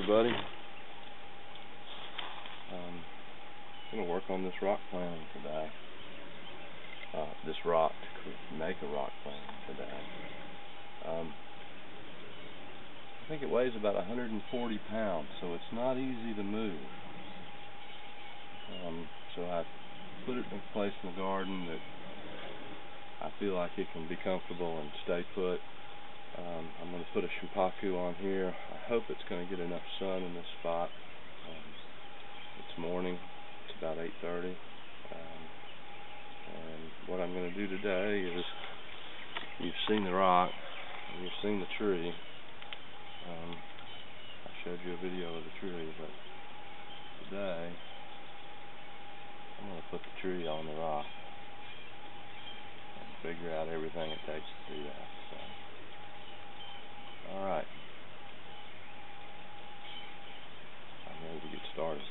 everybody. I'm going to work on this rock planting today. This rock to make a rock planting today. I think it weighs about 140 pounds, so it's not easy to move. So I put it in a place in the garden that I feel like it can be comfortable and stay put. I'm going to put a shimpaku on here. I hope it's going to get enough sun in this spot. It's morning. It's about 8:30. And what I'm going to do today is, you've seen the rock, and you've seen the tree. I showed you a video of the tree, but today I'm going to put the tree on the rock and figure out everything it takes to do that. So, alright, I'm ready to get started.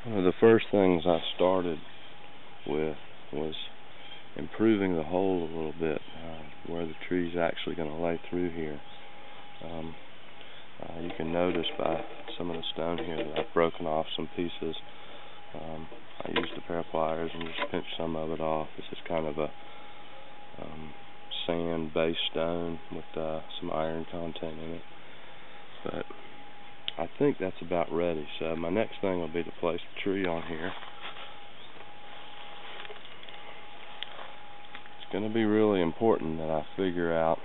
One of the first things I started with was improving the hole a little bit, where the tree's actually going to lay through here. You can notice by some of the stone here that I've broken off some pieces. I used a pair of pliers and just pinched some of it off. This is kind of a sand-based stone with some iron content in it. But I think that's about ready, so my next thing will be to place the tree on here. It's going to be really important that I figure out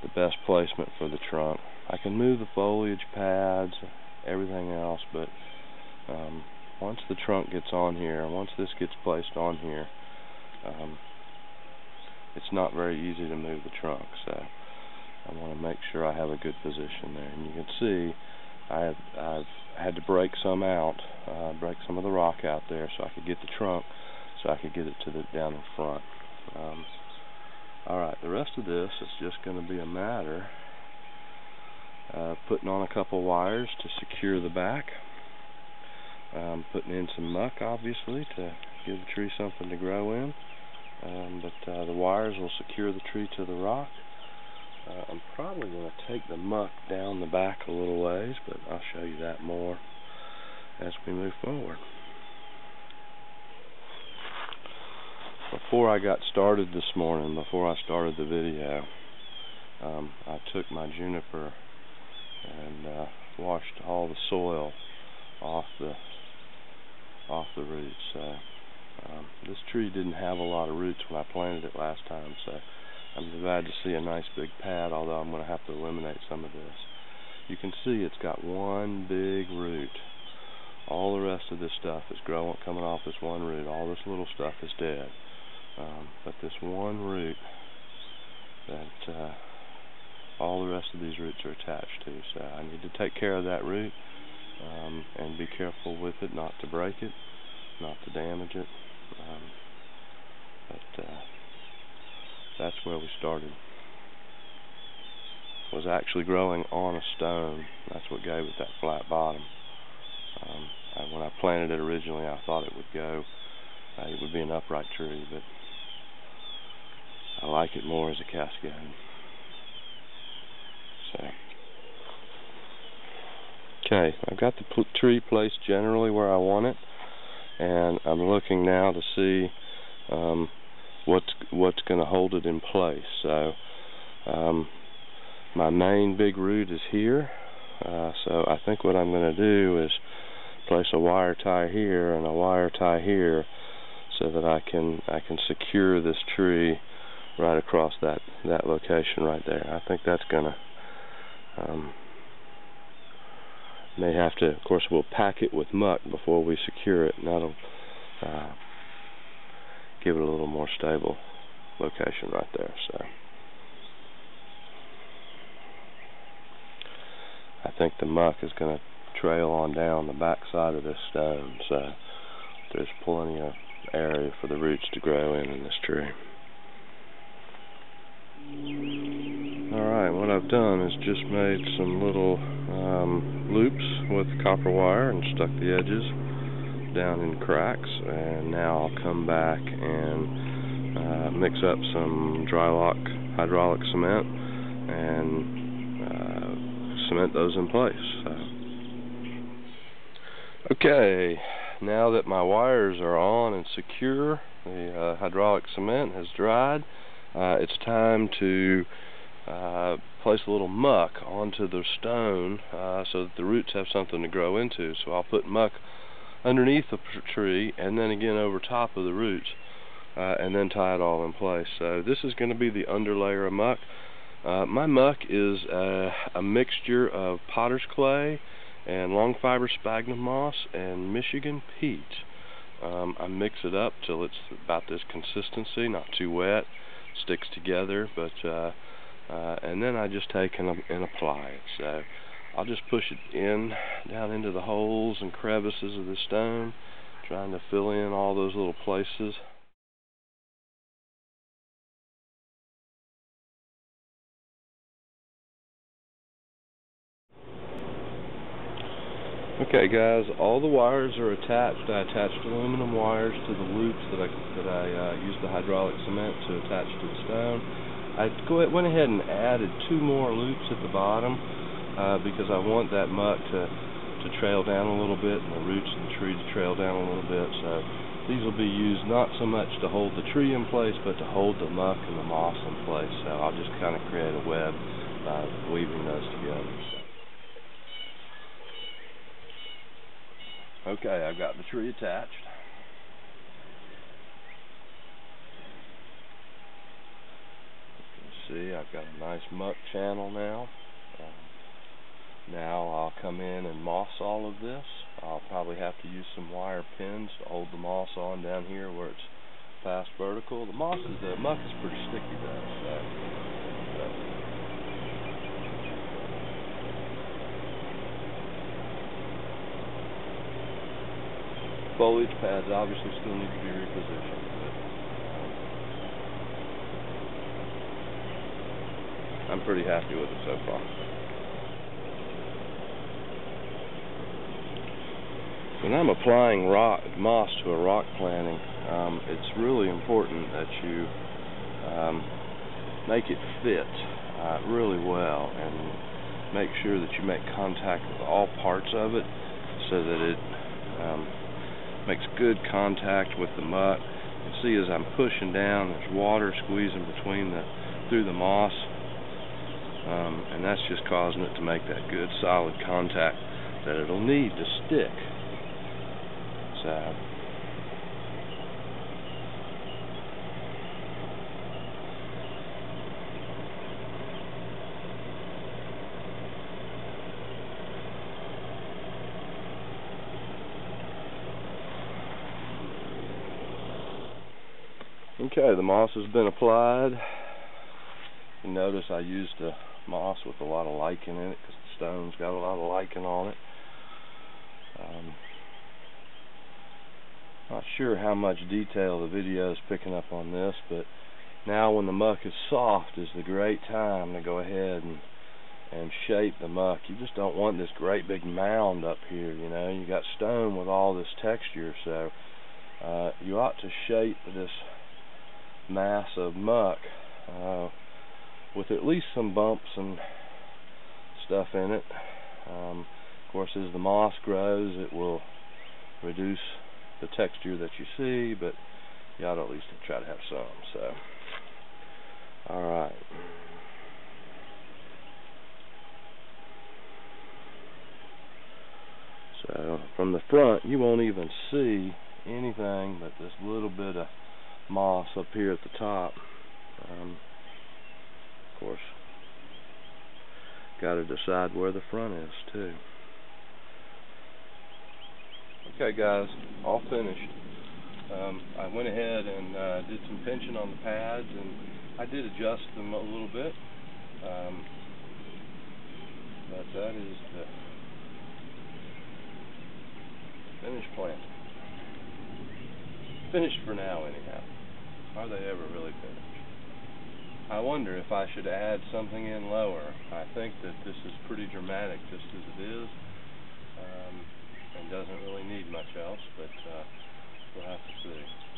the best placement for the trunk. I can move the foliage pads, everything else, but once the trunk gets on here, once this gets placed on here, it's not very easy to move the trunk, so I want to make sure I have a good position there. And you can see I've had to break some out, break some of the rock out there so I could get the trunk, so I could get it down in front. Alright, the rest of this is just going to be a matter of putting on a couple wires to secure the back, putting in some muck obviously to give the tree something to grow in, but the wires will secure the tree to the rock. I'm probably going to take the muck down the back a little ways, but I'll show you that more as we move forward. Before I got started this morning, before I started the video, I took my juniper and washed all the soil off the roots. This tree didn't have a lot of roots when I planted it last time, so I'm glad to see a nice big pad, although I'm going to have to eliminate some of this. You can see it's got one big root. All the rest of this stuff is coming off this one root. All this little stuff is dead. But this one root that all the rest of these roots are attached to. So I need to take care of that root and be careful with it, not to break it, not to damage it. That's where we started. It was actually growing on a stone. That's what gave it that flat bottom. When I planted it originally, I thought it would be an upright tree, but I like it more as a cascade. Okay, I've got the tree placed generally where I want it, and I'm looking now to see what's going to hold it in place. So my main big root is here, so I think what I'm going to do is place a wire tie here and a wire tie here so that I can secure this tree right across that location right there. I think that's going to may have to, of course we'll pack it with muck before we secure it, and that'll give it a little more stable location right there. So I think the muck is going to trail on down the back side of this stone, so there's plenty of area for the roots to grow in this tree. Alright, what I've done is just made some little loops with copper wire and stuck the edges down in cracks, and now I'll come back and mix up some dry-lock hydraulic cement and cement those in place. Okay, now that my wires are on and secure, the hydraulic cement has dried, it's time to place a little muck onto the stone so that the roots have something to grow into. So I'll put muck underneath the tree and then again over top of the roots and then tie it all in place. So this is going to be the underlayer of muck. My muck is a mixture of potter's clay and long fiber sphagnum moss and Michigan peat. I mix it up till it's about this consistency, not too wet, sticks together, but and then I just take and apply it. So I'll just push it down into the holes and crevices of the stone, trying to fill in all those little places. Okay guys, all the wires are attached. I attached aluminum wires to the loops that I used the hydraulic cement to attach to the stone. I went ahead and added 2 more loops at the bottom because I want that muck to trail down a little bit and the roots of the tree to trail down a little bit. So these will be used not so much to hold the tree in place, but to hold the muck and the moss in place. So I'll just kind of create a web by weaving those together. Okay, I've got the tree attached. You can see I've got a nice muck channel now. Now I'll come in and moss all of this. I'll probably have to use some wire pins to hold the moss on down here where it's past vertical. The muck is pretty sticky though. Foliage pads obviously still need to be repositioned. I'm pretty happy with it so far. When I'm applying moss to a rock planting, it's really important that you make it fit really well and make sure that you make contact with all parts of it so that it makes good contact with the muck. You can see as I'm pushing down, there's water squeezing through the moss, and that's just causing it to make that good solid contact that it'll need to stick. So okay, the moss has been applied. You notice I used the moss with a lot of lichen in it because the stone's got a lot of lichen on it. Not sure how much detail the video is picking up on this, but now when the muck is soft is the great time to go ahead and shape the muck. You just don't want this great big mound up here, you know. You got stone with all this texture, so you ought to shape this mass of muck with at least some bumps and stuff in it. Of course, as the moss grows, it will reduce the texture that you see, but you ought to at least try to have some. So, alright. So, from the front, you won't even see anything but this little bit of moss up here at the top. Of course, got to decide where the front is too. Okay guys, all finished. I went ahead and did some pinching on the pads, and I did adjust them a little bit, but that is the finished plant. Finished for now anyhow. Are they ever really finished? I wonder if I should add something in lower. I think that this is pretty dramatic just as it is. and doesn't really need much else, but we'll have to see.